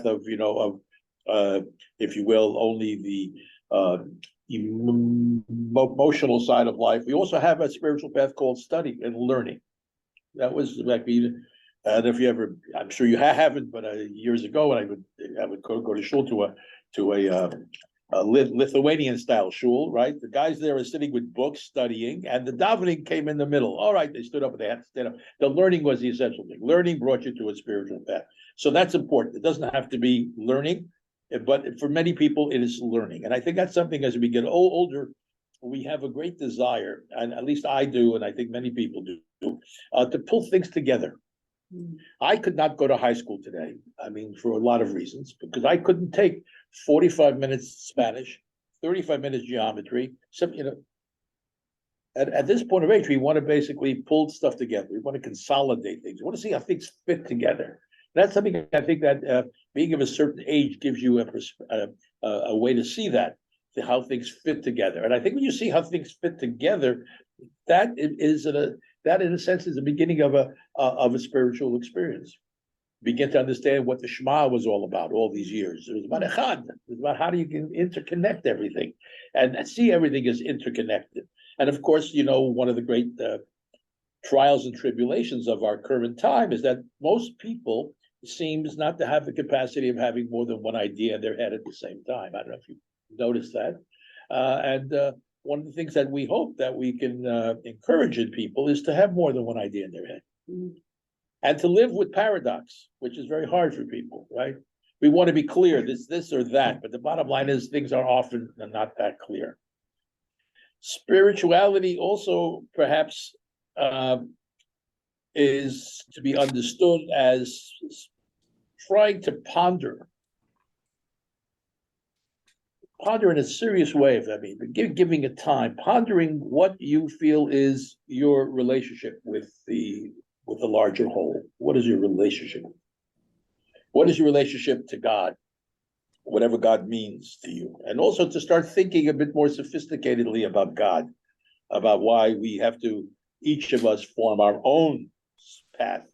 of, if you will, only the emotional side of life. We also have a spiritual path called study and learning. That was like, and if you ever, I'm sure you haven't, but years ago, when I would go to shul to a Lithuanian style shul, right? The guys there are sitting with books studying, and the davening came in the middle. All right, they stood up and they had to stand up. The learning was the essential thing. Learning brought you to a spiritual path. So that's important. It doesn't have to be learning, but for many people, it is learning. And I think that's something as we get older, we have a great desire, and at least I do, and I think many people do, to pull things together. I could not go to high school today. I mean, for a lot of reasons, because I couldn't take 45 minutes Spanish, 35 minutes geometry. At this point of age, we want to basically pull stuff together. We want to consolidate things. We want to see how things fit together. That's something I think that being of a certain age gives you a way to see that, how things fit together. And I think when you see how things fit together, that in a sense is the beginning of a spiritual experience. Begin to understand what the Shema was all about all these years. It was about echad. It was about how do you interconnect everything and see everything as interconnected. And of course, one of the great trials and tribulations of our current time is that most people seems not to have the capacity of having more than one idea in their head at the same time. I don't know if you noticed that. And one of the things that we hope that we can encourage in people is to have more than one idea in their head. And to live with paradox, which is very hard for people, right? We want to be clear, this or that, but the bottom line is things are often not that clear. Spirituality also perhaps is to be understood as trying to ponder in a serious way, giving it time, pondering what you feel is your relationship with the larger whole. What is your relationship? What is your relationship to God? Whatever God means to you. And also to start thinking a bit more sophisticatedly about God, about why we have to, each of us, form our own path.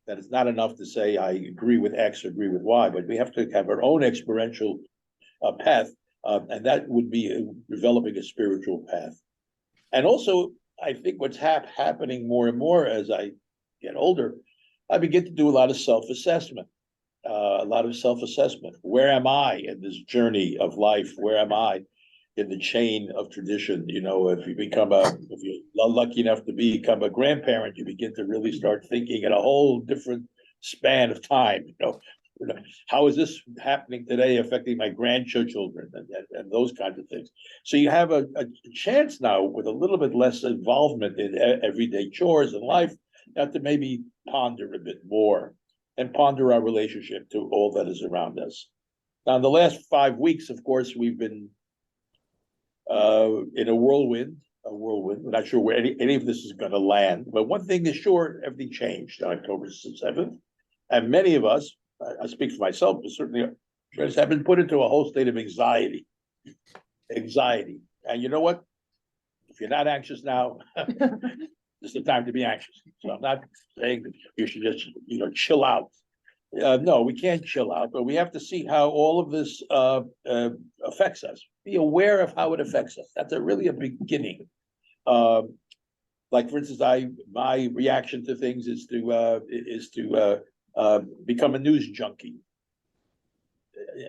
That it's not enough to say, I agree with X or agree with Y, but we have to have our own experiential path. And that would be developing a spiritual path. And also, I think what's happening more and more as I get older, I begin to do a lot of self-assessment. Where am I in this journey of life? Where am I in the chain of tradition? If you're lucky enough to become a grandparent, you begin to really start thinking in a whole different span of time. How is this happening today affecting my grandchildren and those kinds of things? So you have a chance now with a little bit less involvement in everyday chores in life, now to maybe ponder a bit more and ponder our relationship to all that is around us. Now, in the last 5 weeks, of course, we've been in a whirlwind. We're not sure where any of this is going to land. But one thing is sure, everything changed on October 7th. And many of us, I speak for myself, but certainly have been put into a whole state of anxiety. And you know what? If you're not anxious now, it's the time to be anxious. So I'm not saying that you should just, chill out. No, we can't chill out, but we have to see how all of this affects us. Be aware of how it affects us. That's really a beginning. Like, for instance, my reaction to things is to become a news junkie.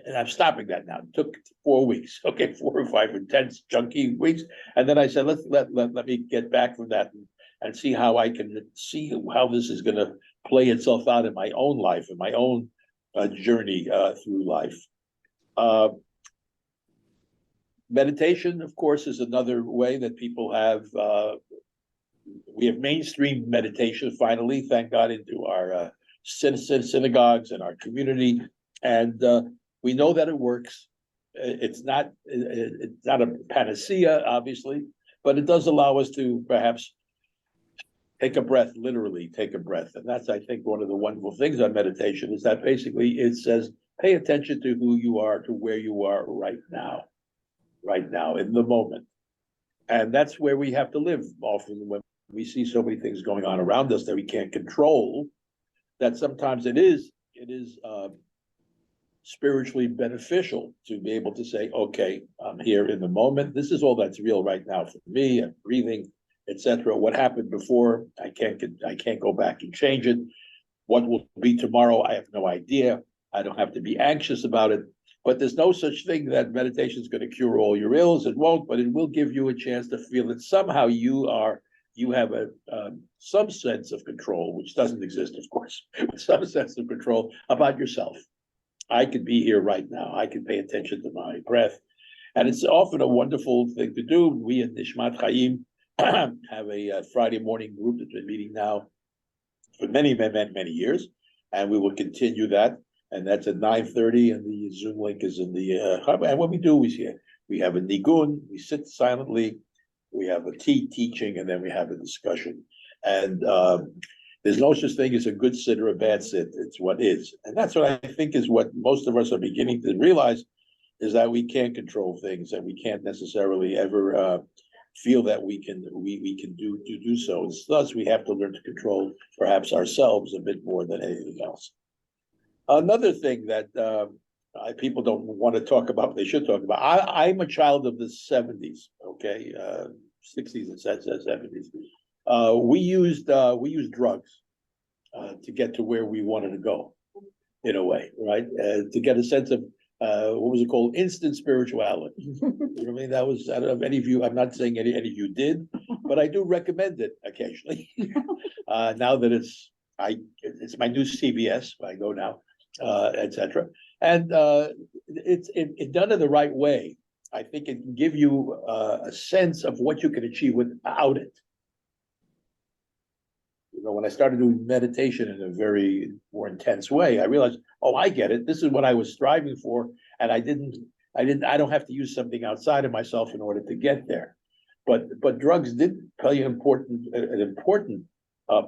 And I'm stopping that now. It took 4 weeks, 4 or 5 intense junkie weeks. And then I said, let me get back from that and see how I can see how this is going to play itself out in my own life, in my own journey through life. Meditation, of course, is another way that people have. We have mainstream meditation finally, thank God, into our synagogues and our community, and we know that it works. It's not a panacea, obviously, but it does allow us to perhaps take a breath, literally take a breath. And that's, I think, one of the wonderful things on meditation is that basically it says, pay attention to who you are, to where you are right now, in the moment. And that's where we have to live often when we see so many things going on around us that we can't control, that sometimes it is spiritually beneficial to be able to say, okay, I'm here in the moment. This is all that's real right now for me. I'm breathing, etc. What happened before, I can't go back and change it. What will be tomorrow, I have no idea. I don't have to be anxious about it. But there's no such thing that meditation is going to cure all your ills. It won't, but it will give you a chance to feel that somehow you have some sense of control, which doesn't exist, of course, but some sense of control about yourself. I could be here right now. I can pay attention to my breath. And it's often a wonderful thing to do. We at Nishmat Chaim have a Friday morning group that's been meeting now for many years. And we will continue that. And that's at 9:30, and the Zoom link is in the, and what we do is we have a nigun, we sit silently, we have a teaching, and then we have a discussion. And there's no such thing as a good sit or a bad sit. It's what is. And that's what I think is what most of us are beginning to realize, is that we can't control things, and we can't necessarily ever feel that we can do so. It's thus we have to learn to control perhaps ourselves a bit more than anything else. Another thing that people don't want to talk about, but they should talk about. I'm a child of the 70s, okay, 60s and 70s. We used drugs to get to where we wanted to go, in a way, right? To get a sense of what was it called? Instant spirituality. You know what I mean? That was, I don't know if any of you, I'm not saying any of you did, but I do recommend it occasionally. Now that it's my new CBS, I go now, etc. And it's done in the right way. I think it can give you a sense of what you can achieve without it. You know, when I started doing meditation in a very more intense way, I realized, oh, I get it. This is what I was striving for, and I don't have to use something outside of myself in order to get there. But drugs did play an important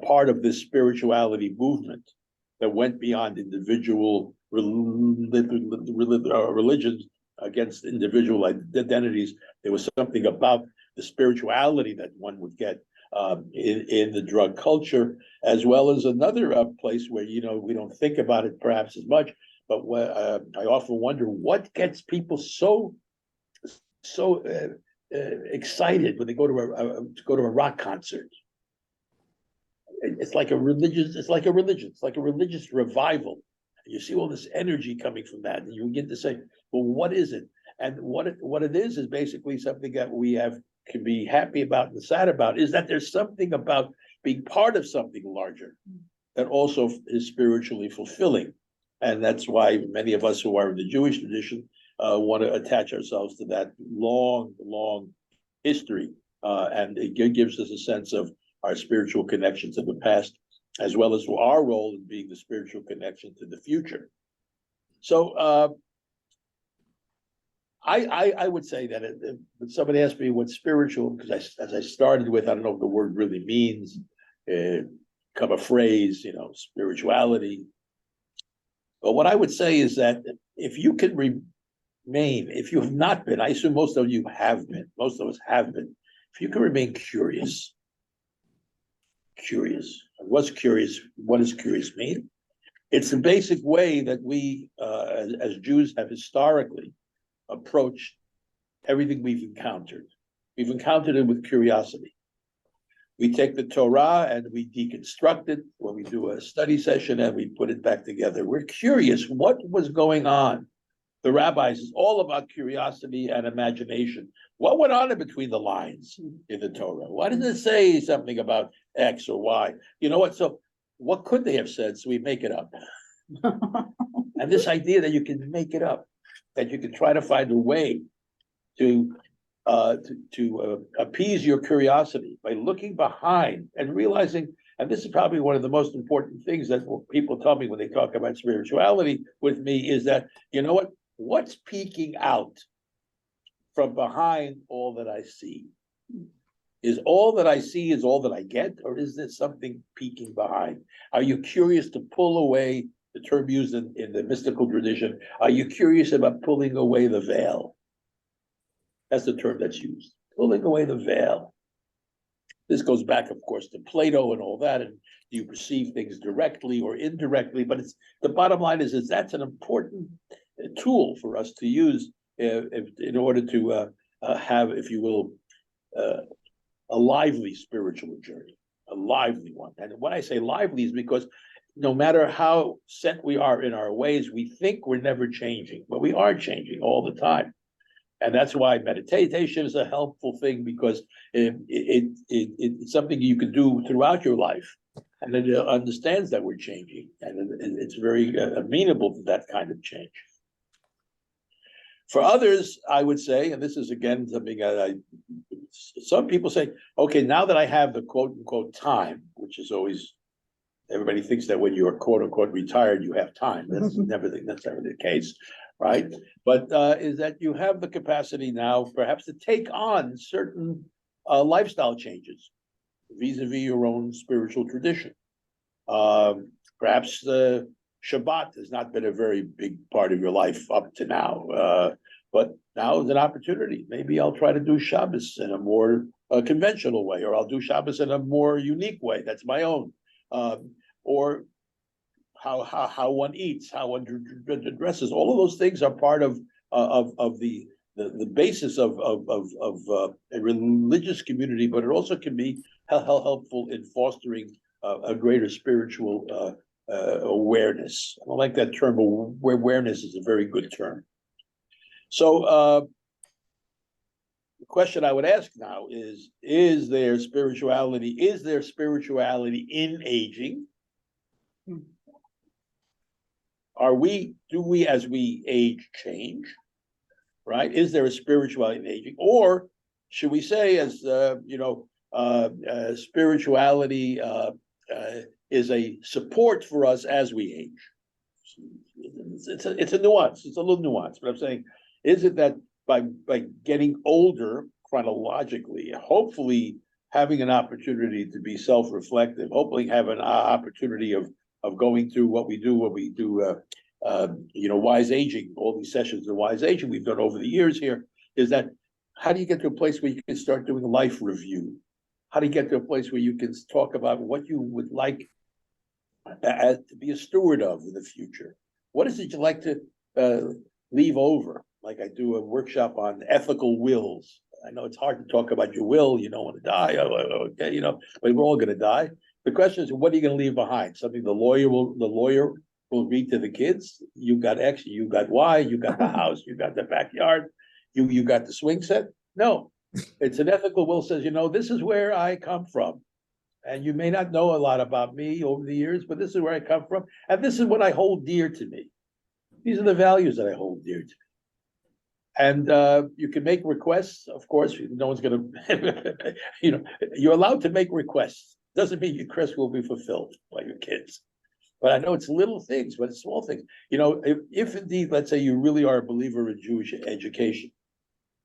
part of this spirituality movement that went beyond individual religions against individual identities. There was something about the spirituality that one would get in the drug culture, as well as another place where, you know, we don't think about it perhaps as much, but I often wonder what gets people so excited when they go to a rock concert. It's like a religious revival. You see all this energy coming from that, and you begin to say, well, what is it? And what it is basically something that we can be happy about and sad about, is that there's something about being part of something larger that also is spiritually fulfilling. And that's why many of us who are in the Jewish tradition want to attach ourselves to that long history. And it gives us a sense of our spiritual connection to the past, as well as our role in being the spiritual connection to the future. So I would say that when somebody asked me what's spiritual, because as I started with, I don't know what the word really means, come a phrase, you know, spirituality. But what I would say is that if you can remain, if you have not been, I assume most of you have been, most of us have been, if you can remain curious. What's curious? What does curious mean? It's the basic way that we, as Jews, have historically approached everything we've encountered. We've encountered it with curiosity. We take the Torah and we deconstruct it when we do a study session, and we put it back together. We're curious what was going on. The rabbis is all about curiosity and imagination. What went on in between the lines in the Torah? Why didn't it say something about X or Y? You know what? So what could they have said? So we make it up. And this idea that you can make it up, that you can try to find a way to appease your curiosity by looking behind and realizing, and this is probably one of the most important things that people tell me when they talk about spirituality with me, is that, you know what? What's peeking out from behind all that I see? Is all that I see is all that I get, or is there something peeking behind? Are you curious to pull away, the term used in the mystical tradition, are you curious about pulling away the veil? That's the term that's used, pulling away the veil. This goes back, of course, to Plato and all that, and do you perceive things directly or indirectly? But it's the bottom line is that's an important tool for us to use in order to have, if you will, a lively spiritual journey, a lively one. And when I say lively is because no matter how set we are in our ways, we think we're never changing, but we are changing all the time. And that's why meditation is a helpful thing, because it's something you can do throughout your life. And it understands that we're changing, and it's very amenable to that kind of change. For others, I would say, and this is again something some people say, okay, now that I have the quote unquote time, which is always, everybody thinks that when you are quote unquote retired, you have time. That's never the case, right? But is that you have the capacity now, perhaps, to take on certain lifestyle changes vis-a-vis your own spiritual tradition. Perhaps Shabbat has not been a very big part of your life up to now, but now is an opportunity. Maybe I'll try to do Shabbos in a more conventional way, or I'll do Shabbos in a more unique way. That's my own. Or how one eats, how one dresses. All of those things are part of the basis of a religious community, but it also can be helpful in fostering a greater spiritual awareness. I don't like that term, but awareness is a very good term. So the question I would ask now is there spirituality in aging? Do we as we age change, right? Is there a spirituality in aging? Or should we say, as spirituality is a support for us as we age? It's a nuance, it's a little nuance, but I'm saying, is it that by getting older chronologically, hopefully having an opportunity to be self-reflective, hopefully have an opportunity of going through what we do wise aging, all these sessions of wise aging we've done over the years here, is that how do you get to a place where you can start doing life review? How do you get to a place where you can talk about what you would like to be a steward of in the future? What is it you like to leave over? Like I do a workshop on ethical wills. I know it's hard to talk about your will. You don't want to die, okay, but we're all going to die. The question is, what are you going to leave behind? Something the lawyer will read to the kids. You got X, you got Y, you got the house, you got the backyard, you got the swing set. No, it's an ethical will. Says, this is where I come from, and you may not know a lot about me over the years, but this is where I come from, and this is what I hold dear to me. These are the values that I hold dear to me. And you can make requests, of course. No one's going to, you're allowed to make requests. Doesn't mean your request will be fulfilled by your kids. But I know it's little things, but it's small things. If indeed, let's say you really are a believer in Jewish education,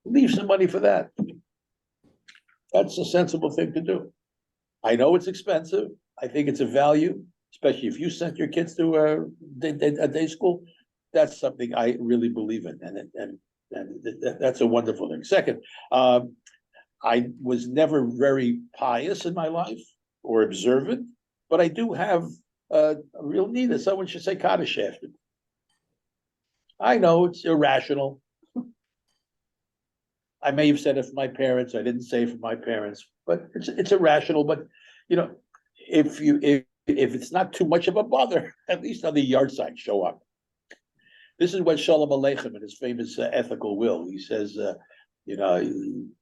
leave some money for that. That's a sensible thing to do. I know it's expensive. I think it's a value, especially if you sent your kids to a day school. That's something I really believe in, and that's a wonderful thing. Second, I was never very pious in my life or observant, but I do have a real need that someone should say Kaddish after me. I know it's irrational. I may have said it for my parents. I didn't say it for my parents, but it's irrational. But if it's not too much of a bother, at least on the yard side, show up. This is what Shalom Aleichem in his famous ethical will. He says, he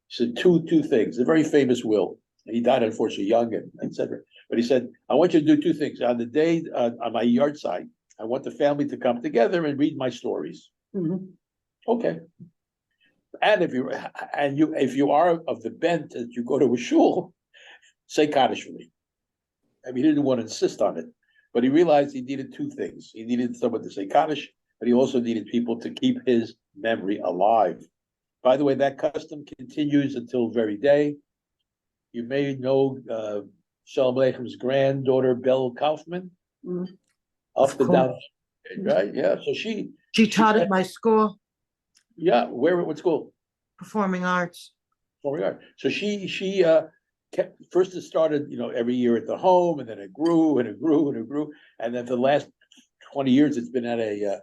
said two things. A very famous will. He died unfortunately young, and etc. But he said, I want you to do two things. On the day on my yard side, I want the family to come together and read my stories. Mm-hmm. Okay. And if you are of the bent that you go to a shul, say Kaddish for me. I mean, he didn't want to insist on it, but he realized he needed two things. He needed someone to say Kaddish, but he also needed people to keep his memory alive. By the way, that custom continues until very day. You may know Shalom Aleicham's granddaughter, Belle Kaufman. Mm-hmm. Up and down, right? Yeah. So she taught at my school. Yeah, what school? Performing arts. Performing arts. So she kept, first it started, every year at the home, and then it grew and it grew and it grew, and then for the last 20 years, it's been at a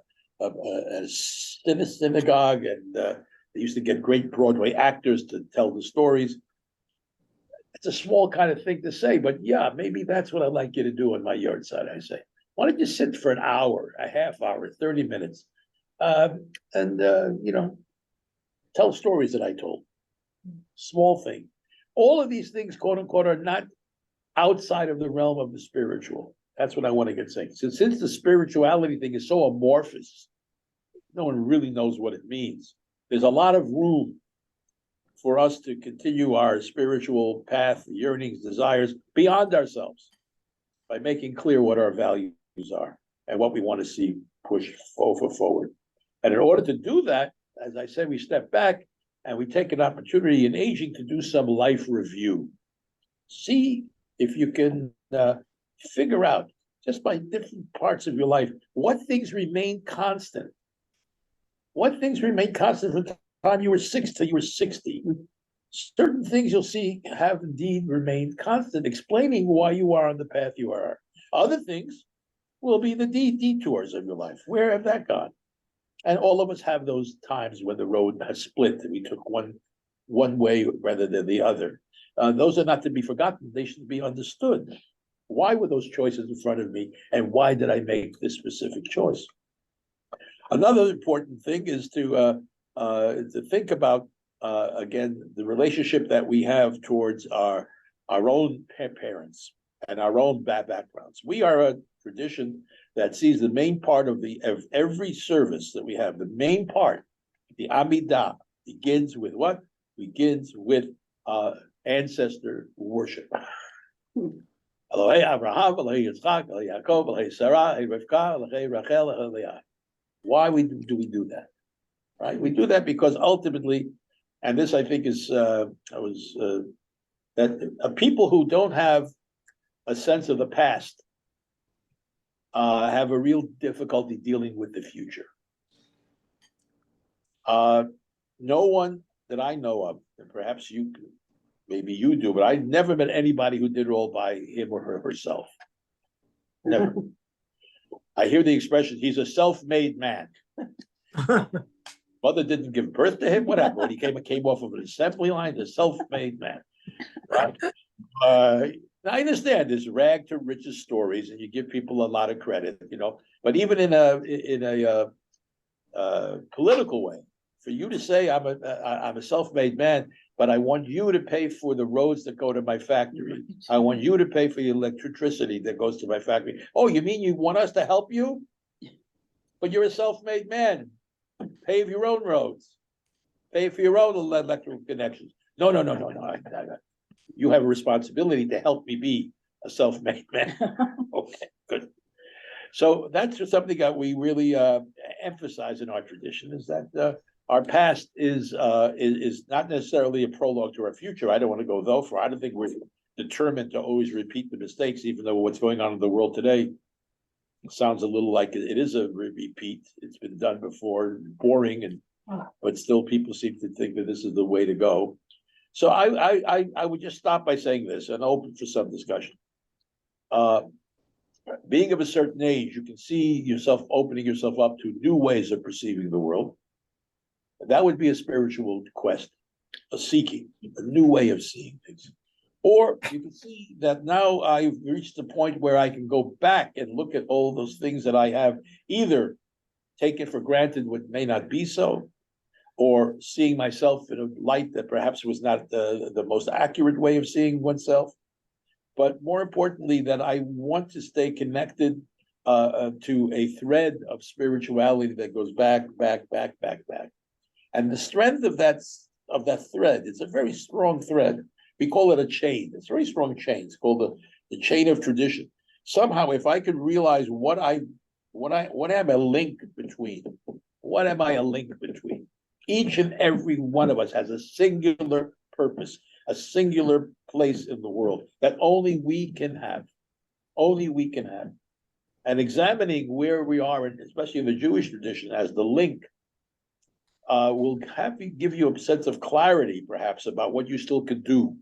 synagogue, and they used to get great Broadway actors to tell the stories. It's a small kind of thing to say, but yeah, maybe that's what I'd like you to do on my yard side. I say, why don't you sit for an hour, a half hour, 30 minutes, and tell stories that I told. Small thing. All of these things, quote unquote, are not outside of the realm of the spiritual. That's what I want to get saying. Since the spirituality thing is so amorphous, no one really knows what it means. There's a lot of room for us to continue our spiritual path, yearnings, desires beyond ourselves by making clear what our values are and what we want to see pushed forward. And in order to do that, as I said, we step back and we take an opportunity in aging to do some life review. See if you can figure out, just by different parts of your life, what things remain constant. What things remain constant from the time you were 6 till you were 60. Certain things you'll see have indeed remained constant, explaining why you are on the path you are. Other things will be the detours of your life. Where have that gone? And all of us have those times when the road has split and we took one way rather than the other. Those are not to be forgotten. They should be understood. Why were those choices in front of me, and why did I make this specific choice? Another important thing is to think about again the relationship that we have towards our own parents and our own backgrounds. We are a tradition that sees the main part of every service that we have. The main part, the Amidah, begins with what? Begins with ancestor worship. Elohei Abraham, Elohei Yitzchak, Elohei Yaakov, Elohei Sarah, Elohei Rivka, Elohei Rachel, Elohei Leah. Why do we do that? Right? We do that because ultimately, and this I think is that people who don't have a sense of the past have a real difficulty dealing with the future. No one that I know of, and perhaps maybe you do, but I never met anybody who did it all by him or herself. Never. I hear the expression, he's a self-made man. Mother didn't give birth to him, whatever. When he came off of an assembly line, a self-made man. Right? I understand there's rag to riches stories, and you give people a lot of credit, But even in a political way, for you to say I'm a self-made man, but I want you to pay for the roads that go to my factory. I want you to pay for the electricity that goes to my factory. Oh, you mean you want us to help you? But you're a self-made man. Pave your own roads. Pay for your own electrical connections. No. You have a responsibility to help me be a self-made man. Okay, good. So that's just something that we really emphasize in our tradition, is that our past is not necessarily a prologue to our future. I don't want to go though far. I don't think we're determined to always repeat the mistakes, even though what's going on in the world today sounds a little like it is a repeat. It's been done before, boring, but still people seem to think that this is the way to go. So I would just stop by saying this and open for some discussion. Being of a certain age, you can see yourself opening yourself up to new ways of perceiving the world. That would be a spiritual quest, a seeking, a new way of seeing things. Or you can see that now I've reached a point where I can go back and look at all those things that I have either taken for granted, what may not be so, or seeing myself in a light that perhaps was not the most accurate way of seeing oneself. But more importantly, that I want to stay connected to a thread of spirituality that goes back. And the strength of that thread, it's a very strong thread. We call it a chain. It's a very strong chain. It's called the chain of tradition. Somehow, if I could realize what am a link between, what am I a link between? Each and every one of us has a singular purpose, a singular place in the world that only we can have. Only we can have. And examining where we are, and especially in the Jewish tradition, as the link, will give you a sense of clarity, perhaps, about what you still could do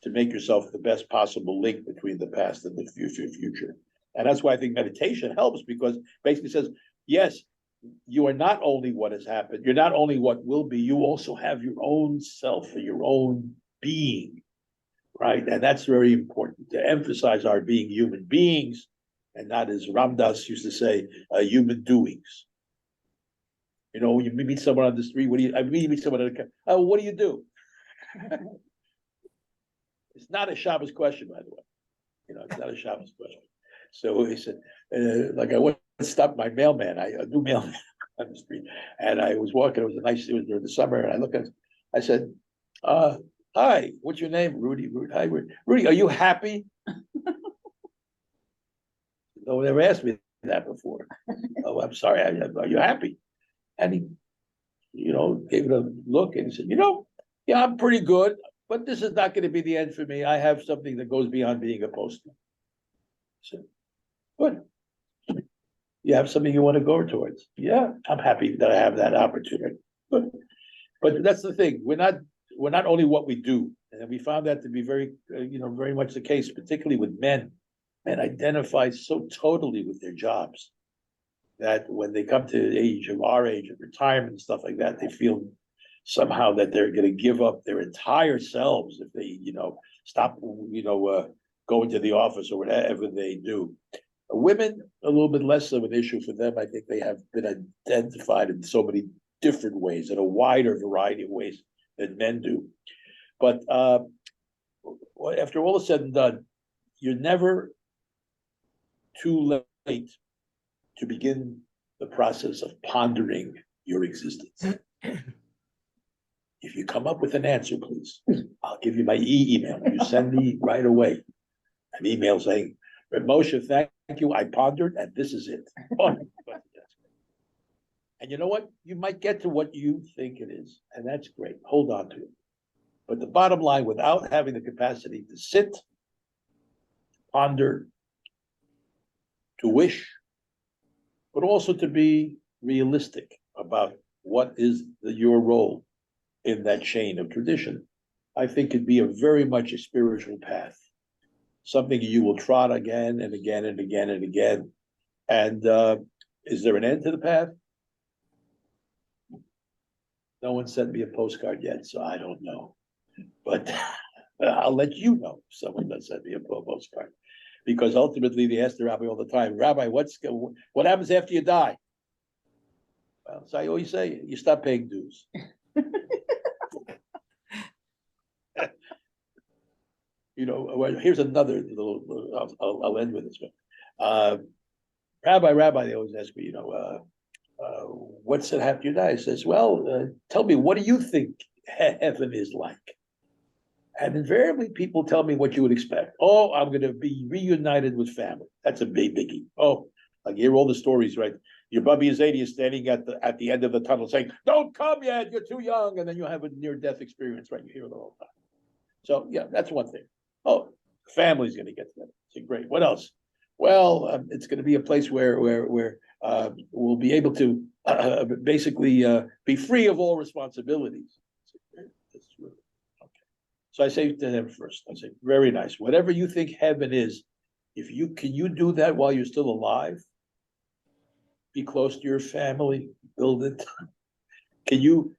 to make yourself the best possible link between the past and the future. And that's why I think meditation helps, because basically says, yes, you are not only what has happened, you're not only what will be, you also have your own self or your own being, right? And that's very important to emphasize our being human beings and not, as Ramdas used to say, human doings. You know, you meet someone on the street, I mean, you meet someone at a, oh, what do you do? It's not a Shabbos question, by the way. You know, it's not a Shabbos question. So he said, like I went to stop my mailman, I do mailman on the street, and I was walking, it was during the summer, and I looked at him, I said, hi, what's your name? Rudy, hi, Rudy, are you happy? No one ever asked me that before. Oh, I'm sorry, are you happy? And he, gave it a look and he said, yeah, I'm pretty good, but this is not going to be the end for me. I have something that goes beyond being a postman. So, good. You have something you want to go towards? Yeah, I'm happy that I have that opportunity. But that's the thing. We're not only what we do, and we found that to be very, very much the case, particularly with men. Men identify so totally with their jobs that when they come to the age of our age of retirement and stuff like that, they feel somehow that they're going to give up their entire selves if they, stop, going to the office or whatever they do. Women, a little bit less of an issue for them. I think they have been identified in so many different ways, in a wider variety of ways than men do. But after all is said and done, you're never too late to begin the process of pondering your existence. If you come up with an answer, please, I'll give you my email. You send me right away an email saying, Reb Moshe, thank you. I pondered, and this is it. And you know what? You might get to what you think it is, and that's great. Hold on to it. But the bottom line, without having the capacity to sit, ponder, to wish, but also to be realistic about what is your role in that chain of tradition, I think it'd be a very much a spiritual path, something you will trot again and again and again and again. And is there an end to the path? No one sent me a postcard yet, so I don't know. But I'll let you know if someone does send me a postcard. Because ultimately they ask the rabbi all the time, Rabbi, what happens after you die? Well, so I always say, you stop paying dues. Here's another little, I'll end with this one. Rabbi, they always ask me, what's it after you die? He says, well, tell me, what do you think heaven is like? And invariably people tell me what you would expect. Oh, I'm going to be reunited with family. That's a big biggie. Oh, I hear all the stories, right? Your Bubby Azadi is standing at the end of the tunnel saying, don't come yet, you're too young. And then you have a near-death experience, right? You hear it all the time. So, yeah, that's one thing. Oh, family's going to get together. So great. What else? Well, it's going to be a place where we'll be able to basically be free of all responsibilities. That's true. Okay. So I say to them first, I say, very nice. Whatever you think heaven is, can you do that while you're still alive? Be close to your family, build it. Can you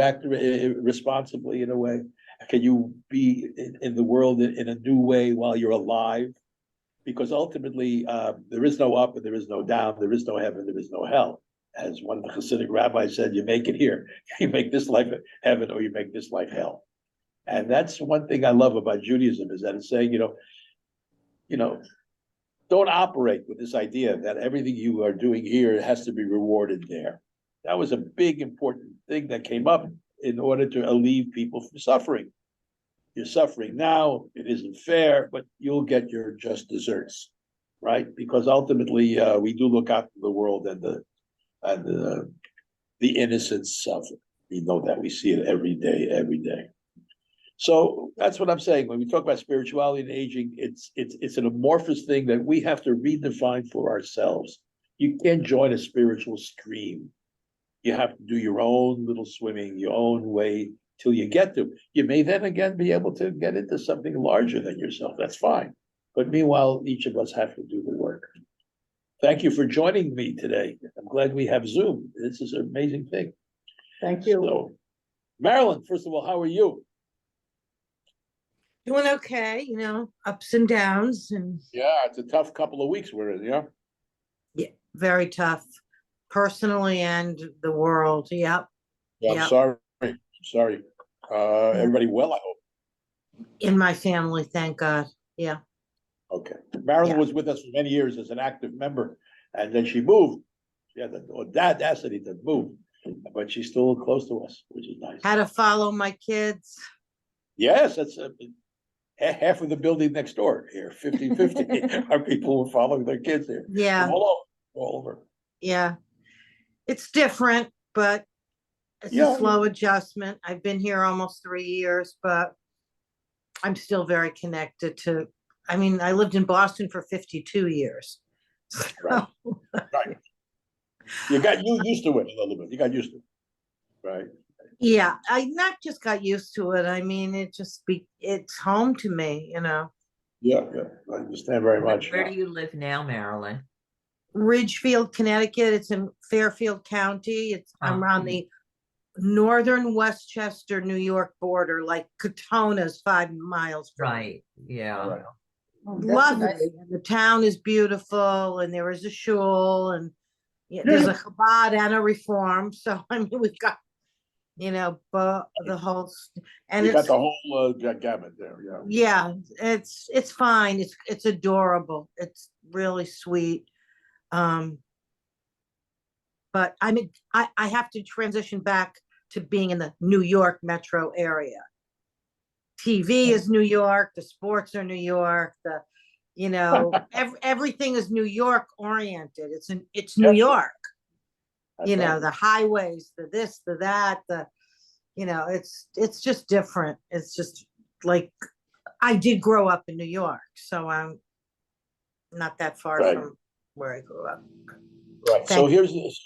act responsibly in a way? Can you be in the world in a new way while you're alive? Because ultimately, there is no up and there is no down, there is no heaven, there is no hell. As one of the Hasidic rabbis said, you make it here. You make this life heaven or you make this life hell. And that's one thing I love about Judaism, is that it's saying, don't operate with this idea that everything you are doing here has to be rewarded there. That was a big, important thing that came up in order to alleviate people from suffering. You're suffering now, it isn't fair, but you'll get your just desserts, right? Because ultimately, we do look out for the world and the innocent suffer. We know that, we see it every day. So that's what I'm saying. When we talk about spirituality and aging, it's an amorphous thing that we have to redefine for ourselves. You can't join a spiritual stream. You have to do your own little swimming, your own way till you get to. You may then again be able to get into something larger than yourself. That's fine. But meanwhile, each of us have to do the work. thank you for joining me today. I'm glad we have Zoom. This is an amazing thing. Thank you. So, Marilyn, first of all, how are you? Doing okay, ups and downs and Yeah, it's a tough couple of weeks we're in, yeah? yeah, very tough personally and the world. Yep. Yeah, I'm Yep. sorry, I'm sorry. Everybody well, I hope. In my family, thank God. Yeah. Okay. Marilyn Yeah. was with us for many years as an active member, and then she moved. She had the audacity to move, but she's still close to us, which is nice. Had to follow my kids. Yes, that's half of the building next door here, 50-50. Our people were following their kids there. Yeah. All over. Yeah. It's different, but it's Yeah. a slow adjustment. I've been here almost 3 years, but I'm still very connected to, I lived in Boston for 52 years. Right. Right. You got used to it a little bit. You got used to it. Right. Yeah, I not just got used to it. It's home to me, Yeah, yeah. I understand very much. Where do you live now, Marilyn? Ridgefield, Connecticut. It's in Fairfield County. I'm Oh. on the northern Westchester, New York border, like Katona's 5 miles from me. Right, yeah. All right. Lovely. And the town is beautiful, and there is a shul, and there's a Chabad and a Reform. So we've got, but the whole, and You got it's the whole gamut there, yeah. yeah, it's fine. It's adorable. It's really sweet. But I have to transition back to being in the New York metro area. TV is New York, the sports are New York, everything is New York oriented. It's New Yes. York. That's right. The highways, the this, the that, it's just different. It's just like I did grow up in New York, so I'm not that far Right. from where I grew up. Right. So here's this.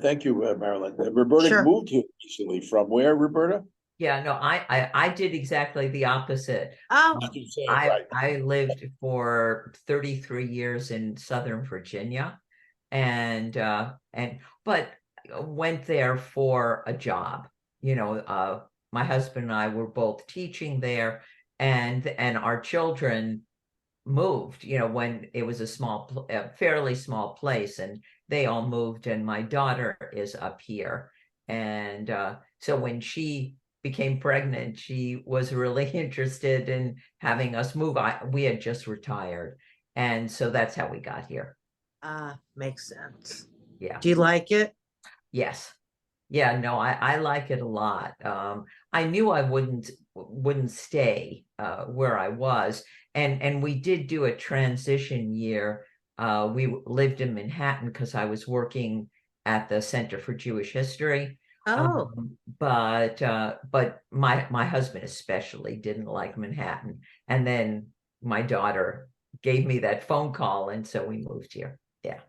Thank you, Marilyn. Roberta Sure. moved here recently. From where, Roberta? Yeah, no, I did exactly the opposite. Oh, That's what I'm saying, I right. I lived for 33 years in Southern Virginia, and but went there for a job. My husband and I were both teaching there, and our children moved, when it was a fairly small place, and they all moved, and my daughter is up here. And so when she became pregnant, she was really interested in having us move. We had just retired, and so that's how we got here. makes sense. Yeah. Do you like it? Yes. Yeah, no, I like it a lot. I knew I wouldn't stay where I was, and we did do a transition year. We lived in Manhattan because I was working at the Center for Jewish History. Oh, But my husband especially didn't like Manhattan, and then my daughter gave me that phone call, and so we moved here. Yeah.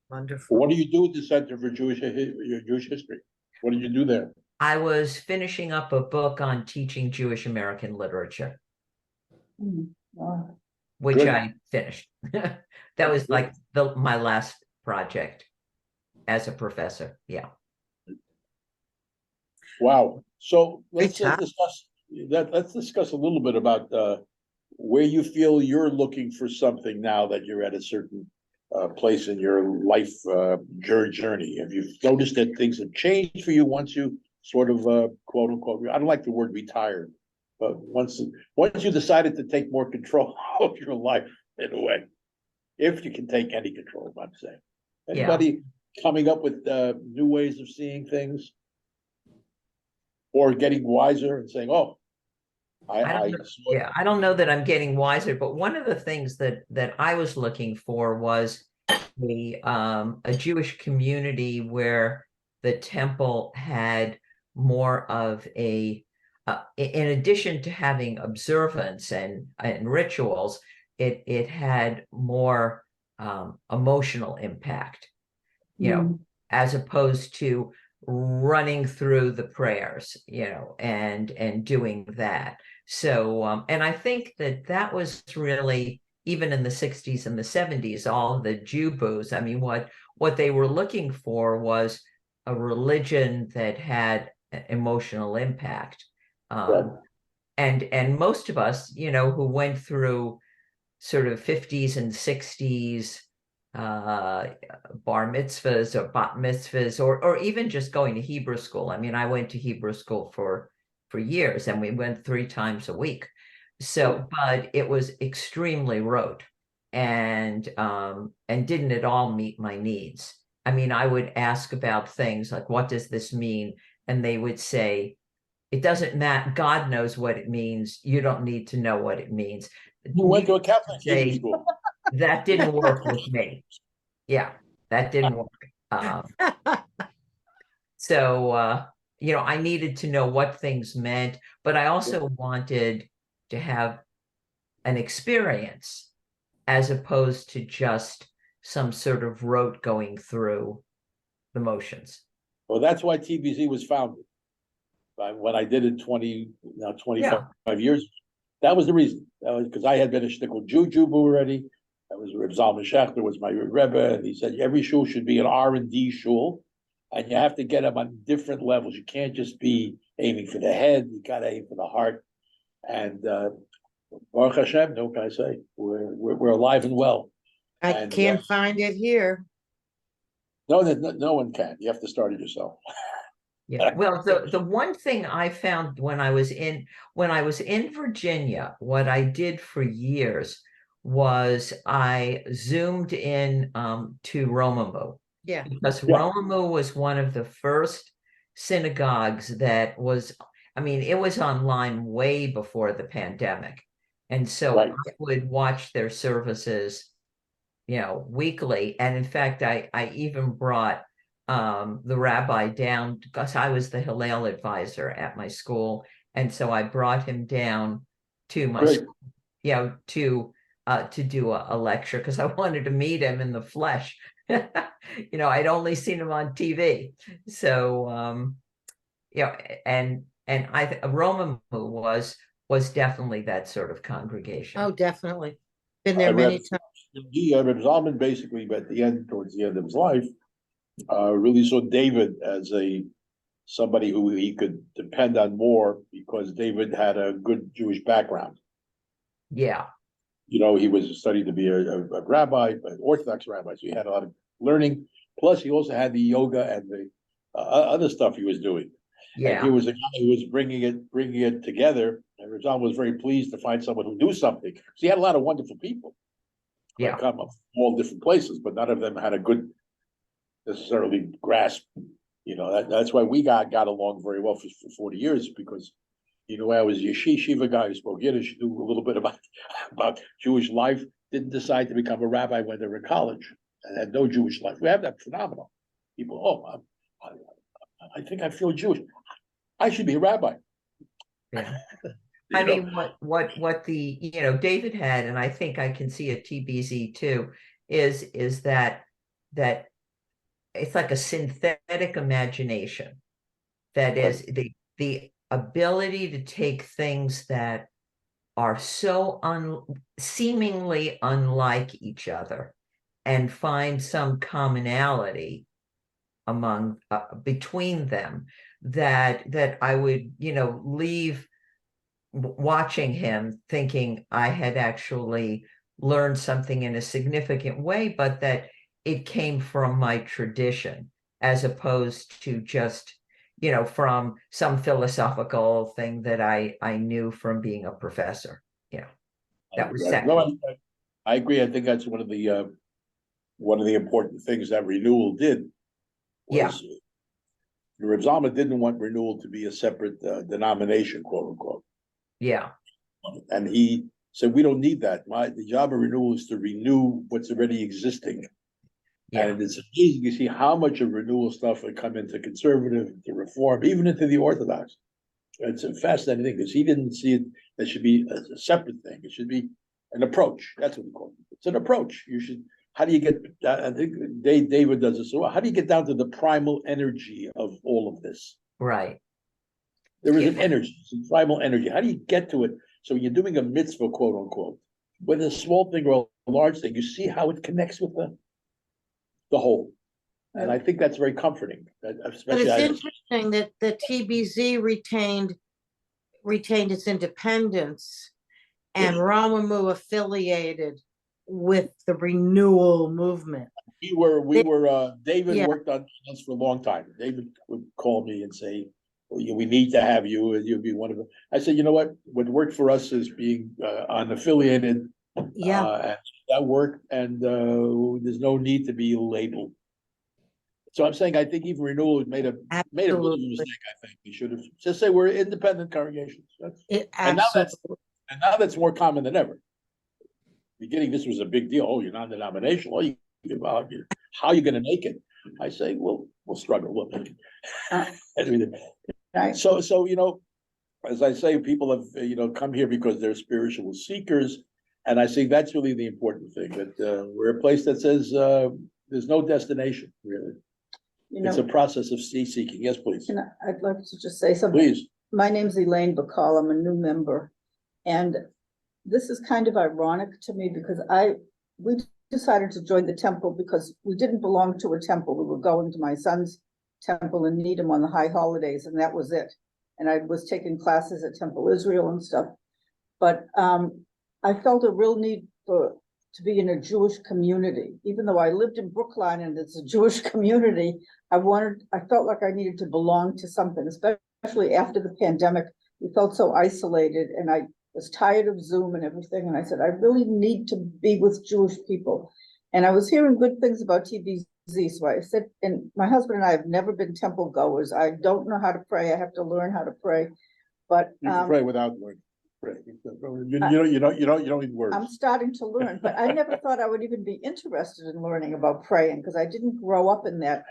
wonderful. What do you do at the Center for Jewish History? What did you do there? I was finishing up a book on teaching Jewish American literature, which Good. I finished. That was like my last project as a professor. Yeah. Wow. So let's Great job. discuss that. Let's discuss a little bit about where you feel you're looking for something now that you're at a certain place in your life journey. Have you noticed that things have changed for you once you sort of quote unquote, I don't like the word retired, but once you decided to take more control of your life in a way, if you can take any control, I'm saying. Anybody coming up with new ways of seeing things? Or getting wiser and saying, "Oh, I don't know that I'm getting wiser, but one of the things that I was looking for was a Jewish community where the temple had more of in addition to having observance and rituals, it had more emotional impact, as opposed to running through the prayers, and doing that. So, and I think that was really even in the 60s and the 70s, all of the Jew-boos, I mean, what they were looking for was a religion that had emotional impact. Right. And most of us, who went through sort of 50s and 60s bar mitzvahs or bat mitzvahs, or even just going to Hebrew school. I mean, I went to Hebrew school for years, and we went 3 times a week. So, but it was extremely rote, and didn't at all meet my needs. I mean, I would ask about things like, what does this mean? And they would say, it doesn't matter. God knows what it means. You don't need to know what it means. You went to a Catholic Hebrew Say, school. that didn't work with me. Yeah, that didn't work. So, I needed to know what things meant, but I also wanted to have an experience as opposed to just some sort of rote going through the motions. Well, that's why TBZ was founded. When I did it 25 years, that was the reason. That was because I had been a shtickle Jew already. That was Reb Moshe was my Rebbe, and he said every shul should be an R&D shul, and you have to get them on different levels. You can't just be aiming for the head; you got to aim for the heart. And Baruch Hashem, no, can I say we're alive and well. I And, can't find it here. no one can. You have to start it yourself. Yeah. Well, the one thing I found when I was in Virginia, what I did for years was I zoomed in to Romamu. Yeah. Because Yeah. Romamu was one of the first synagogues that was, I mean, it was online way before the pandemic. And so Right. I would watch their services, weekly. And in fact, I even brought the rabbi down because I was the Hillel advisor at my school. And so I brought him down to my Great. school, to do a lecture because I wanted to meet him in the flesh. I'd only seen him on TV. So and Romamu was definitely that sort of congregation. Oh, definitely. Been there many times. Reb Zalman basically, towards the end of his life, really saw David as somebody who he could depend on more because David had a good Jewish background. Yeah. He was studied to be a rabbi, an Orthodox rabbi, so he had a lot of learning. Plus, he also had the yoga and the other stuff he was doing. Yeah. And he was a guy who was bringing it together. And Rizal was very pleased to find someone who knew something. So he had a lot of wonderful people. Yeah. Come from all different places, but none of them had a good necessarily grasp. That's why we got along very well for 40 years because I was a yeshiva guy who spoke Yiddish, knew a little bit about Jewish life, didn't decide to become a rabbi when they were in college and had no Jewish life. We have that phenomenon. People, I think I feel Jewish. I should be a rabbi. Yeah. I mean, what the, David had, and I think I can see at TBZ too, is that it's like a synthetic imagination. That is the ability to take things that are so seemingly unlike each other and find some commonality between them that I would, leave watching him thinking I had actually learned something in a significant way, but that it came from my tradition as opposed to just, from some philosophical thing that I knew from being a professor. That was second. No, I agree. I think that's one of the important things that renewal did. Reb Zalman didn't want renewal to be a separate denomination, quote unquote. Yeah. And he said, we don't need that. The job of renewal is to renew what's already existing. Yeah. And it's amazing to see how much of renewal stuff would come into conservative, into reform, even into the Orthodox. It's a fascinating thing because he didn't see it. That should be a separate thing. It should be an approach. That's what we call it. It's an approach. How do you get, I think David does this. So how do you get down to the primal energy of all of this? Right. There is an energy, some primal energy. How do you get to it? So you're doing a mitzvah, quote unquote. whether it's a small thing or a large thing, you see how it connects with the whole. And I think that's very comforting, But especially. it's interesting that the TBZ retained its independence, and Romamu affiliated with the renewal movement. David Yeah. worked on us for a long time. David would call me and say, well, we need to have you, and you'll be one of them. I said, you know what worked for us is being unaffiliated. Yeah, And that worked, and there's no need to be labeled. So I'm saying, I think even renewal made a big absolutely. mistake. I think we should have just say we're independent congregations. And Absolutely. now that's more common than ever. Beginning, this was a big deal. Oh, you're non-denominational. How are you going to make it? I say, well, we'll struggle. We'll make it. Right. So as I say, people have come here because they're spiritual seekers, and I think that's really the important thing. That we're a place that says there's no destination really. It's a process of seeking. Yes, please. I'd like to just say something. Please. My name's Elaine Bacall. I'm a new member. And this is kind of ironic to me because we decided to join the temple because we didn't belong to a temple. We were going to my son's temple in Needham on the high holidays, and that was it. And I was taking classes at Temple Israel and stuff. But I felt a real need to be in a Jewish community. Even though I lived in Brookline and it's a Jewish community, I felt like I needed to belong to something, especially after the pandemic. We felt so isolated, and I was tired of Zoom and everything. And I said, I really need to be with Jewish people. And I was hearing good things about TBZ. So I said, and my husband and I have never been temple goers. I don't know how to pray. I have to learn how to pray. But You can pray without learning. You don't need words. I'm starting to learn, but I never thought I would even be interested in learning about praying because I didn't grow up in that.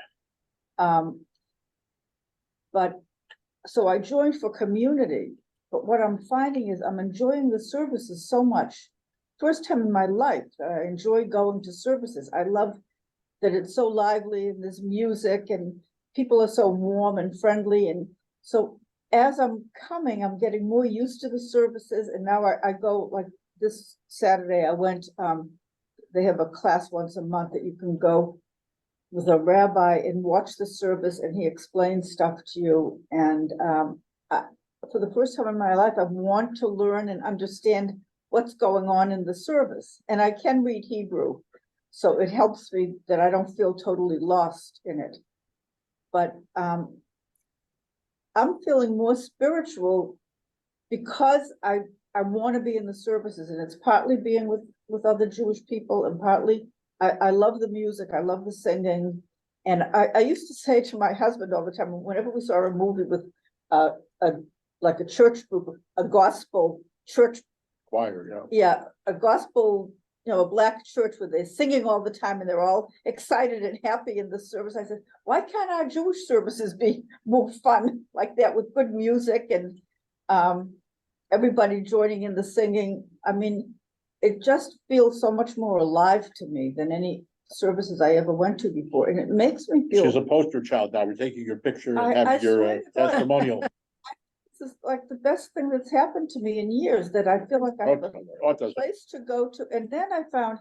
But so I joined for community. But what I'm finding is I'm enjoying the services so much. First time in my life that I enjoy going to services. I love that it's so lively and there's music and people are so warm and friendly. And so as I'm coming, I'm getting more used to the services. And now I go, like this Saturday, I went, they have a class once a month that you can go with a rabbi and watch the service, and he explains stuff to you. And for the first time in my life, I want to learn and understand what's going on in the service. And I can read Hebrew, so it helps me that I don't feel totally lost in it. But I'm feeling more spiritual because I want to be in the services, and it's partly being with other Jewish people, and partly I love the music, I love the singing. And I used to say to my husband all the time, whenever we saw a movie with like a church group, a gospel church Choir, yeah, a gospel, a black church where they're singing all the time and they're all excited and happy in the service. I said, why can't our Jewish services be more fun like that with good music and everybody joining in the singing? I mean, it just feels so much more alive to me than any services I ever went to before. And it makes me feel. She's a poster child now. We're taking your picture and I having your swear to God. testimonial. This is like the best thing that's happened to me in years, that I feel like I have a place to go to. And then I found,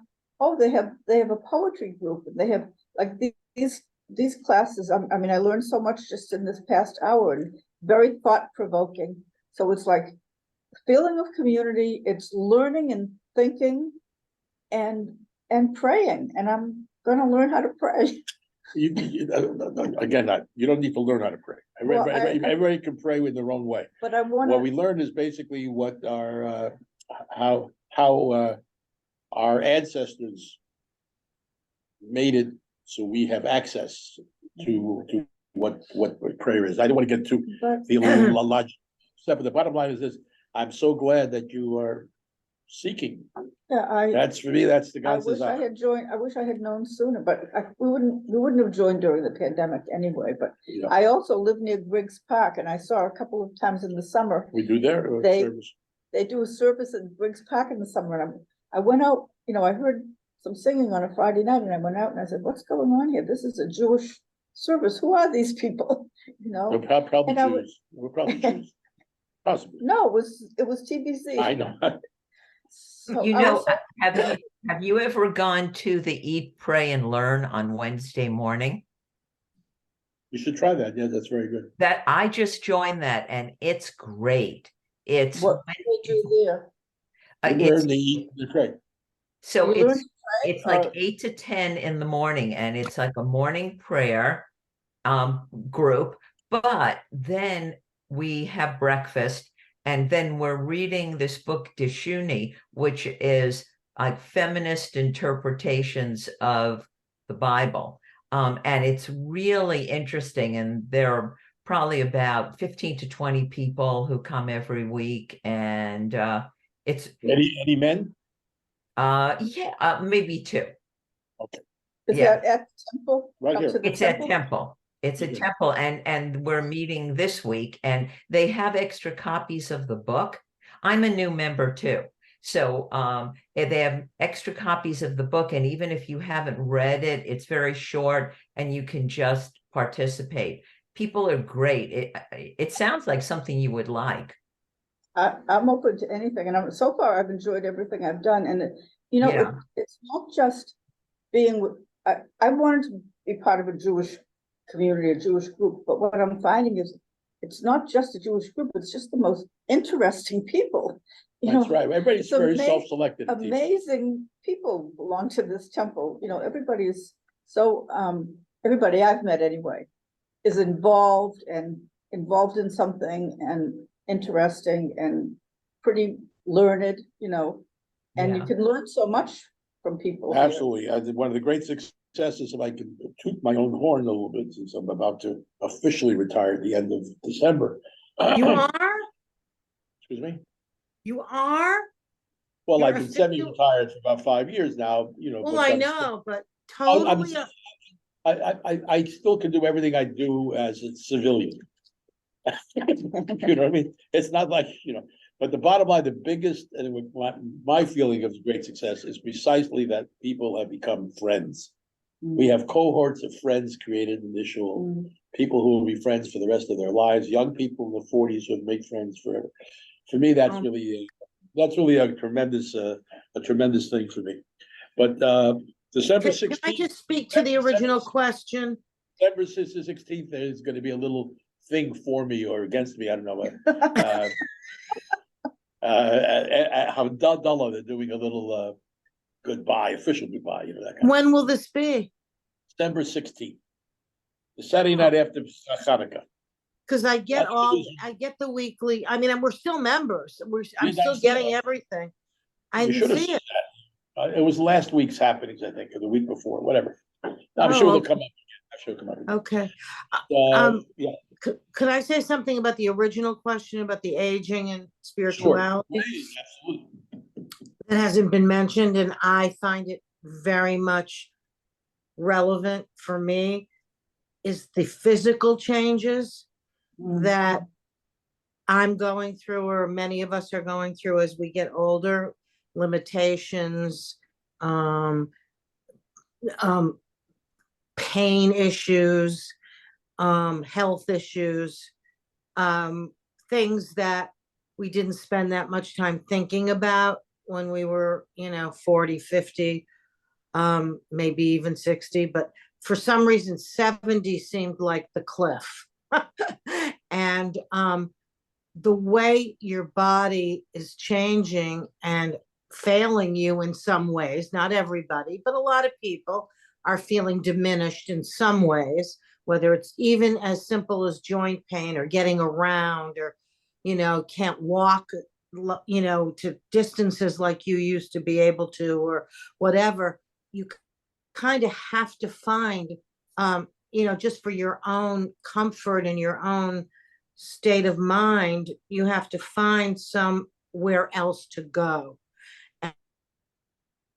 they have a poetry group, and they have like these classes. I mean, I learned so much just in this past hour, and very thought-provoking. So it's like feeling of community, it's learning and thinking and praying. And I'm gonna learn how to pray. Again, you don't need to learn how to pray. Everybody can pray in their own way. But I want What we learn is basically what how our ancestors made it, so we have access to what prayer is. I don't want to get too theological step, but the bottom line is this: I'm so glad that you are seeking. Yeah, that's for me. That's the God's I wish desire. I had joined. I wish I had known sooner, but we wouldn't have joined during the pandemic anyway. But Yeah. I also live near Griggs Park, and I saw a couple of times in the summer. We do there. They do a service in Griggs Park in the summer, and I went out. I heard some singing on a Friday night, and I went out and I said, "What's going on here? This is a Jewish service. Who are these people?" We're probably Jews. We're probably Jews. Possibly. No, it was TBC. I know. So You I know, was- have you ever gone to the Eat, Pray, and Learn on Wednesday morning? You should try that. Yeah, that's very good. That I just joined that, and it's great. It's What did you do there? You it's learn to eat, the pray. so You learned it's to pray, it's like or- 8 to 10 in the morning, and it's like a morning prayer group, but then we have breakfast, and then we're reading this book Dishuni, which is like feminist interpretations of the Bible. And it's really interesting, and there are probably about 15 to 20 people who come every week, and it's Any men? yeah, maybe two. Is Yeah. that at the temple? Right Up here. to the It's at Temple. It's a Okay. temple, and we're meeting this week, and they have extra copies of the book. I'm a new member too. So they have extra copies of the book, and even if you haven't read it, it's very short and you can just participate. People are great. It sounds like something you would like. I'm open to anything, and so far I've enjoyed everything I've done, and you know, Yeah. it's not just being with, I wanted to be part of a Jewish community, a Jewish group, but what I'm finding is it's not just a Jewish group, it's just the most interesting people. You That's know, right. Everybody's it's very ama- self-selected. amazing people belong to this temple. You know, everybody is so, everybody I've met anyway is involved in something and interesting and pretty learned, you know, and you Yeah. can learn so much from people here. Absolutely. I did one of the great successes, if I can toot my own horn a little bit, since I'm about to officially retire at the end of December. You are? Excuse me? You are? Well, You're I've been semi-retired for about 5 years now, you know. Well, but I I'm know, but I'm- totally. I still can do everything I do as a civilian. You know what I mean? It's not like, you know, but the bottom line, the biggest, and my feeling of great success is precisely that people have become friends. We have cohorts of friends created, initial Mm. people who will be friends for the rest of their lives, young people in the 40s who make friends forever. For me, that's really a tremendous thing for me. But December Can I 16th, just speak to the original question? December 16th, there's going to be a little thing for me or against me. I don't know. Havdalah, they're doing a little goodbye, official goodbye, you know, that kind of. When will this be? December 16th, the Saturday night after Hanukkah. Because I get That's the reason. I get the weekly, I mean, and we're still members. I'm Did I still see getting that? everything. I You didn't should have see seen it. that. It was last week's happenings, I think, or the week before, whatever. I'm Oh, sure they'll okay. come up again. I'm sure they'll come up again. Okay. Yeah, Could I say something about the original question about the aging and sure. spirituality? Please, absolutely. That hasn't been mentioned, and I find it very much relevant for me, is the physical changes that I'm going through, or many of us are going through as we get older, limitations, pain issues, health issues, things that we didn't spend that much time thinking about when we were, 40, 50, maybe even 60, but for some reason 70 seemed like the cliff. And the way your body is changing and failing you in some ways, not everybody, but a lot of people are feeling diminished in some ways, whether it's even as simple as joint pain or getting around, or, can't walk, to distances like you used to be able to, or whatever. You kind of have to find, just for your own comfort and your own state of mind, you have to find somewhere else to go.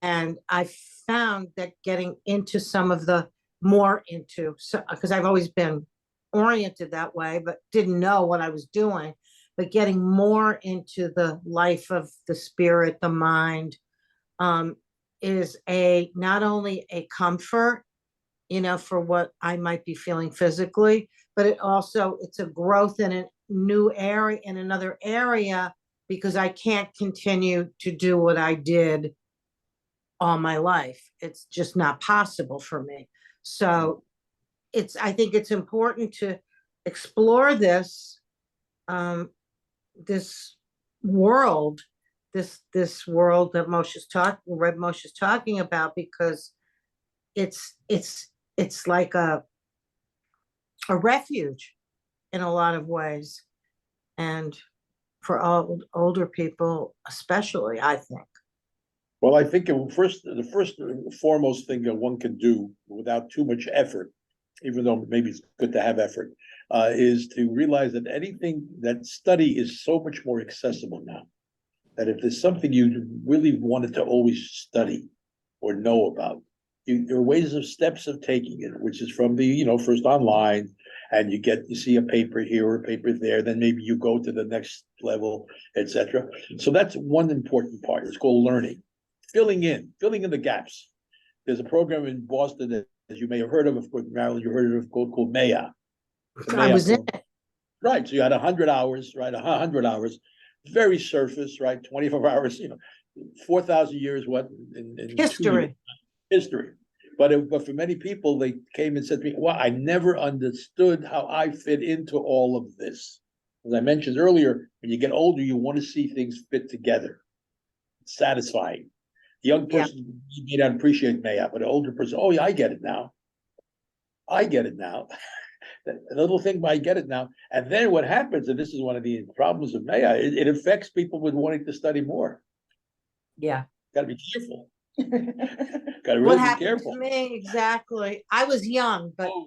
And I found that getting into some of the more into, because I've always been oriented that way, but didn't know what I was doing, but getting more into the life of the spirit, the mind, is not only a comfort, for what I might be feeling physically, but it's a growth in a new area, in another area because I can't continue to do what I did all my life. It's just not possible for me. So I think it's important to explore um, this world, this world that Reb Moshe is talking about, because it's like a refuge in a lot of ways. And for older people, especially, I think. Well, I think the first and foremost thing that one can do without too much effort, even though maybe it's good to have effort, is to realize that that study is so much more accessible now. That if there's something you really wanted to always study or know about, there are ways of steps of taking it, which is from the, first online, and you see a paper here or a paper there, then maybe you go to the next level, etc. So that's one important part. It's called learning, filling in the gaps. There's a program in Boston that, as you may have heard of course, Marilyn, you heard of, called Maya. I was in it. Right. So you had 100 hours, right? 100 hours, very surface, right? 24 hours, 4,000 years, what? In History. History. But for many people, they came and said to me, well, I never understood how I fit into all of this. As I mentioned earlier, when you get older, you want to see things fit together. It's satisfying. The young person may not appreciate Maya, but an older person, oh yeah, I get it now. I get it now. The little thing, I get it now. And then what happens, and this is one of the problems of Maya, it affects people with wanting to study more. Yeah. Got to be careful. Got to What really be happened careful. to me exactly? I was young, but Oh,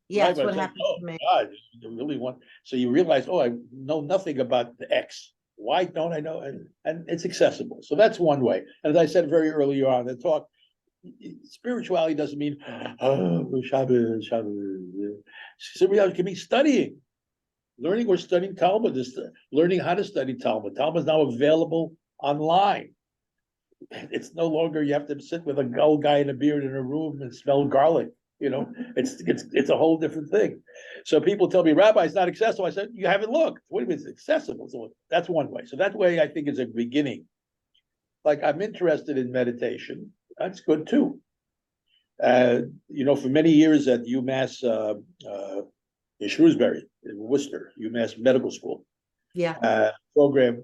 yes, right, what but happened to me? God, you really want. So you realize, oh, I know nothing about the X. Why don't I know? And it's accessible. So that's one way. And as I said very early on in the talk, spirituality doesn't mean Shabbos. Spirituality can be studying, learning or studying Talmud, learning how to study Talmud. Talmud is now available online. It's no longer you have to sit with a old guy in a beard in a room and smell garlic. It's a whole different thing. So people tell me, Rabbi, it's not accessible. I said, you haven't looked. What do you mean it's accessible? So that's one way. So that way I think is a beginning. Like I'm interested in meditation. That's good too. For many years at UMass in Shrewsbury, in Worcester, UMass Medical School, program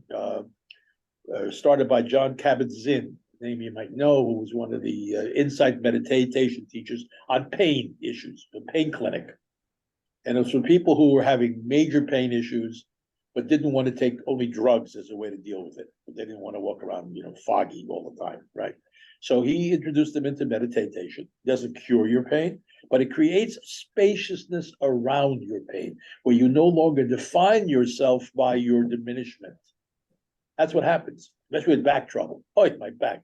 started by John Kabat-Zinn, name you might know, who was one of the insight meditation teachers on pain issues, the pain clinic. And it was for people who were having major pain issues, but didn't want to take only drugs as a way to deal with it. But they didn't want to walk around, foggy all the time, right? So he introduced them into meditation. It doesn't cure your pain, but it creates spaciousness around your pain, where you no longer define yourself by your diminishment. That's what happens, especially with back trouble. Oh, it's my back.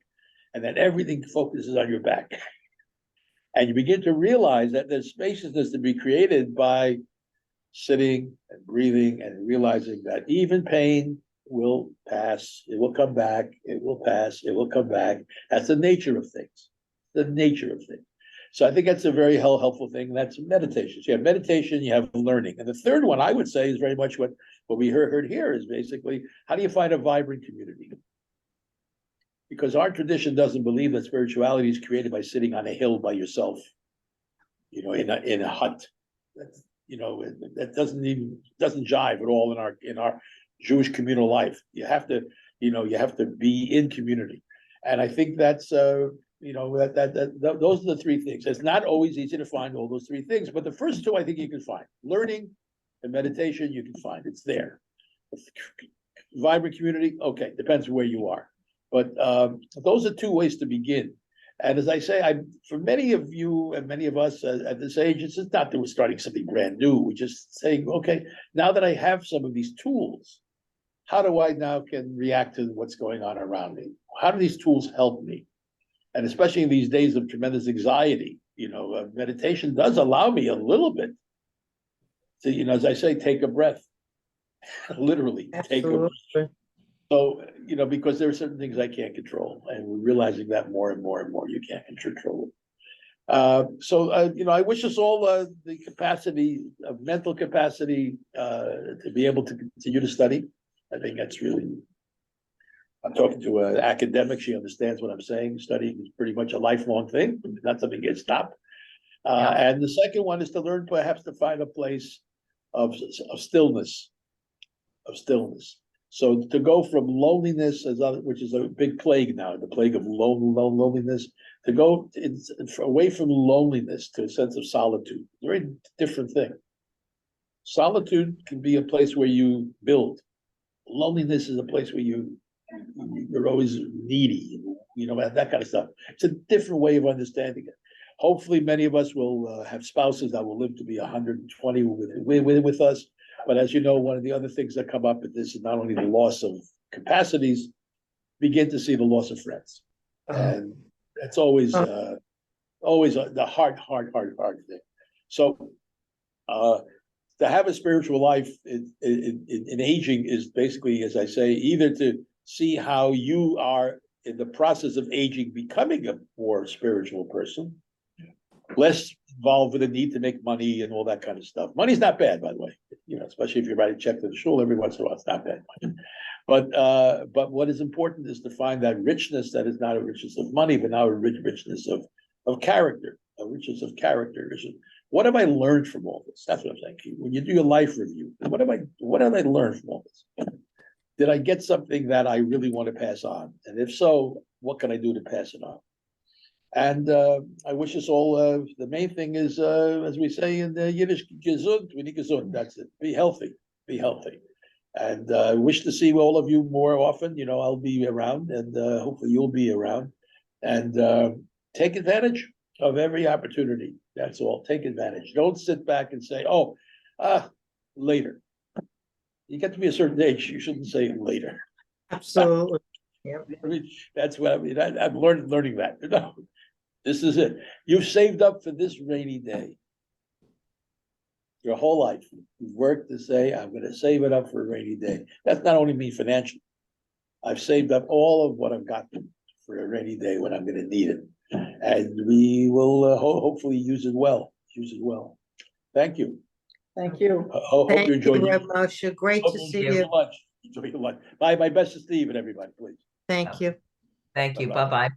And then everything focuses on your back. And you begin to realize that there's spaciousness to be created by sitting and breathing and realizing that even pain will pass, it will come back, it will pass, it will come back. That's the nature of things. The nature of things. So I think that's a very helpful thing. That's meditation. So you have meditation, you have learning. And the third one I would say is very much what we heard here is basically, how do you find a vibrant community? Because our tradition doesn't believe that spirituality is created by sitting on a hill by yourself, in a hut. That's, that doesn't jive at all in our Jewish communal life. You have to be in community. And I think that's those are the three things. It's not always easy to find all those three things, but the first two I think you can find. Learning and meditation, you can find. It's there. Vibrant community, okay, depends where you are. But those are two ways to begin. And as I say, for many of you and many of us at this age, it's not that we're starting something brand new. We're just saying, okay, now that I have some of these tools, how do I now can react to what's going on around me? How do these tools help me? And especially in these days of tremendous anxiety, meditation does allow me a little bit to, as I say, take a breath. Literally, take a breath. So, because there are certain things I can't control, and we're realizing that more and more and more, you can't control it. I wish us all the capacity of mental capacity to be able to continue to study. I think that's really I'm talking to an academic. She understands what I'm saying. Studying is pretty much a lifelong thing, not something that gets stopped. And the second one is to learn perhaps to find a place of stillness, So to go from loneliness, which is a big plague now, the plague of loneliness, to go away from loneliness to a sense of solitude, a very different thing. Solitude can be a place where you build. Loneliness is a place where you're always needy, that kind of stuff. It's a different way of understanding it. Hopefully, many of us will have spouses that will live to be 120 with us. But as you know, one of the other things that come up with this is not only the loss of capacities, begin to see the loss of friends. And it's always the hard thing. So to have a spiritual life in aging is basically, as I say, either to see how you are in the process of aging, becoming a more spiritual person, less involved with the need to make money and all that kind of stuff. Money's not bad, by the way, especially if you're writing a check to the shul every once in a while, it's not bad. But what is important is to find that richness that is not a richness of money, but now a richness of character, a richness of character. What have I learned from all this? That's what I'm saying. When you do your life review, what have I learned from all this? Did I get something that I really want to pass on? And if so, what can I do to pass it on? And I wish us all, the main thing is, as we say in the Yiddish, gesund, that's it. Be healthy. And I wish to see all of you more often. I'll be around, and hopefully you'll be around. And take advantage of every opportunity. That's all. Take advantage. Don't sit back and say, later. You get to be a certain age, you shouldn't say later. Absolutely. Yep. That's what I'm learning that. This is it. You've saved up for this rainy day. Your whole life. You've worked to say, I'm going to save it up for a rainy day. That's not only me financially. I've saved up all of what I've got for a rainy day when I'm going to need it. And we will hopefully use it well. Thank you. Thank you. Hope Thank you enjoyed you, Reb Moshe. Great to see you. Enjoy your lunch. My best to Steve and everybody, please. Thank you. Thank you. Bye-bye. Bye-bye.